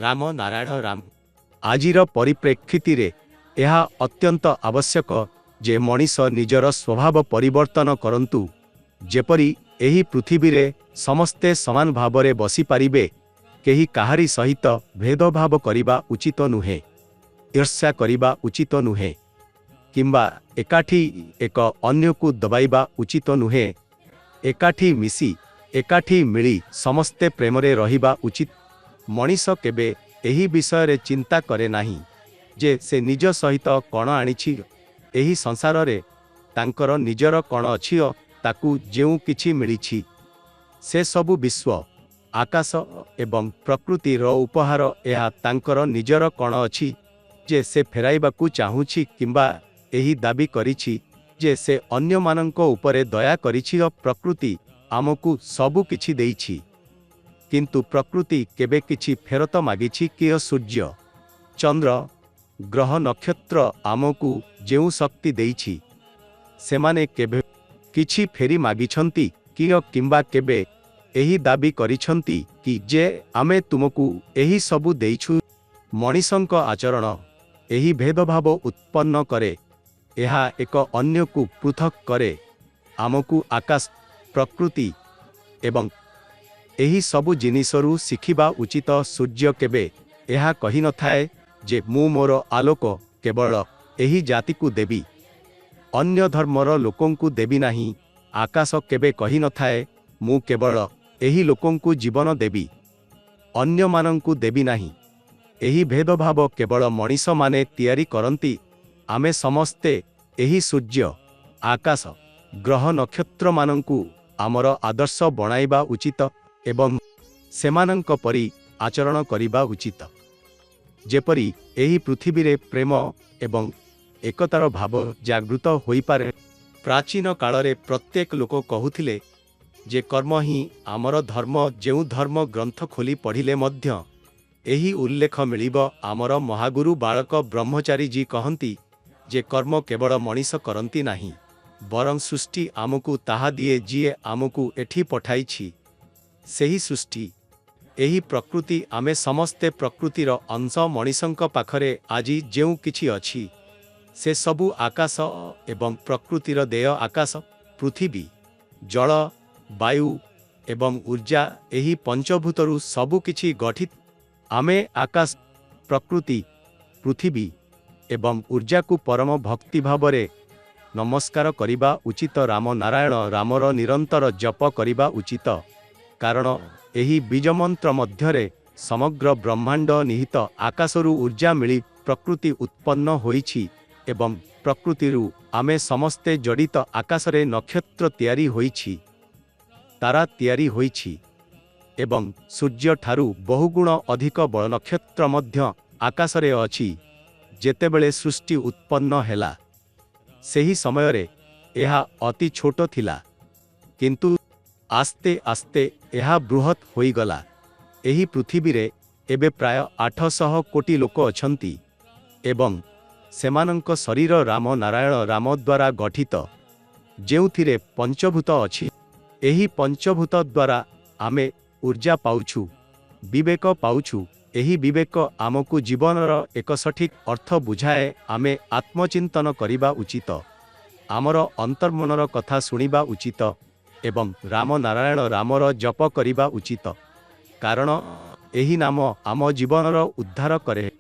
राम नारायण राम आजिर परिप्रेक्षित यह अत्यंत आवश्यक जे मनीष निजर स्वभाव परिवर्तन करंतु जेपरी एही पृथ्वी रे समस्ते समान भावरे बसी पारिबे। केही काहारी सहित भेदभाव करिबा उचित नुहे, ईर्ष्या करिबा उचित नुहे, किंबा एकाठी एक अन्य को दबाइबा उचित नुहे। एकाठी मिसी एकाठी मिली समस्ते प्रेमरे रहिबा उचित। मनीष केबे एही विषय रे चिंता करे नाही जे से निज सहित कण आनिछि एही संसार रे तांकर निजर कण अछि ताकू जेउ किछि मिलिछि से सबु विश्व आकाश एवं प्रकृति रो उपहार। एहा तांकर निजर कण अछि जे से फेराइबाकू चाहुछि किंबा एही दाबी करिछि जे से अन्य मानंको उपरे दया करिछि। प्रकृति आमकू सबु किछि देइछि किंतु प्रकृति केबे किछि फेरत मागिछि कि सूर्य चंद्र ग्रह नक्षत्र आमकू जेउ शक्ति देइछि सेमाने केबे किछि फेरी मागिछंती कि किंबा केबे एही दाबी करिछंती कि जे आमे तुमकू एही सबु देइछु। मनीषंक आचरण एही भेदभाव उत्पन्न करे, एहा एक अन्य को पृथक करे। आमकू आकाश प्रकृति एवं एही सबु जिनिसरु शिखिबा उचित। सूर्य केबे एहा कहि न थाए जे मु मोर आलोक केवल एही जाति को देबी, अन्य धर्मर लोकंकु देबी नाही। आकाश केबे कहि न थाए मु केवल एही लोकंकु जीवन देबी, अन्य मानंकु देबी नाही। एही भेदभाव केवल मनीष माने तियारी करंती। आमे समस्ते एही सूर्य आकाश ग्रह नक्षत्र मानंकु आमर आदर्श बनाइबा उचित एवं सेमानंक परि आचरण करिबा उचित। जेपरी एही पृथ्वी रे प्रेम एवं एकतार भाव जागृत होई पारे। प्राचीन कालरे प्रत्येक लोक कहुथिले जे कर्म ही आमर धर्म। जेउ धर्म ग्रंथ खोली पढ़िले मध्य एही उल्लेख मिलिब। आमर महागुरु बालक ब्रह्मचारी जी कहंती जे कर्म केवल मनीष करंती नाही बरं सृष्टि आमकू ताहा दिए जिए आमकू एठी पठाइछि सेही सृष्टि एही प्रकृति। आमे समस्ते प्रकृतिर अंश। मनीषंक पाखरे आजी जेउ किछि अछि से सबु आकाश एवं प्रकृतिर देय। आकाश पृथ्वी जल वायु एवं ऊर्जा एही पंचभूतरु सबु किछि गठित। आमे आकाश प्रकृति पृथ्वी एवं ऊर्जा को परम भक्ति भावरे नमस्कार करिबा उचित। राम नारायण रामर निरंतर जप करिबा उचित, कारण एही बीजमंत्र मध्यरे समग्र ब्रह्मांड निहित। आकाशरु ऊर्जा मिली प्रकृति उत्पन्न होइछि एवं प्रकृतिरु आमे समस्ते जड़ित। आकाशरे नक्षत्र तैयारी होइछि, तारा तैयारी होइछि एवं सूर्य ठारू बहुगुण अधिक बड़ नक्षत्र मध्य आकाशरे अछि। जेतेबेले सृष्टि उत्पन्न हेला सेही समयरे एहा अति छोट थिला किंतु आस्ते आस्ते एहा बृहत होई गला। एही पृथ्वी रे एबे प्राय 800 कोटी लोक अछंती एवं सेमानंक शरीर राम नारायण राम द्वारा गठित, जेउथिरे पंचभूत अछि। एही पंचभूत द्वारा आमे ऊर्जा पाउछु, विवेक पाउछु। एही विवेक आमकु जीवनर एक सठिक अर्थ बुझाए। आमे आत्मचिंतन करिबा उचित, आमर अंतर्मनर कथा सुनिबा उचित एवं राम नारायण रामर जप करिबा उचित, कारण एही नाम आम जीवनर उद्धार करे।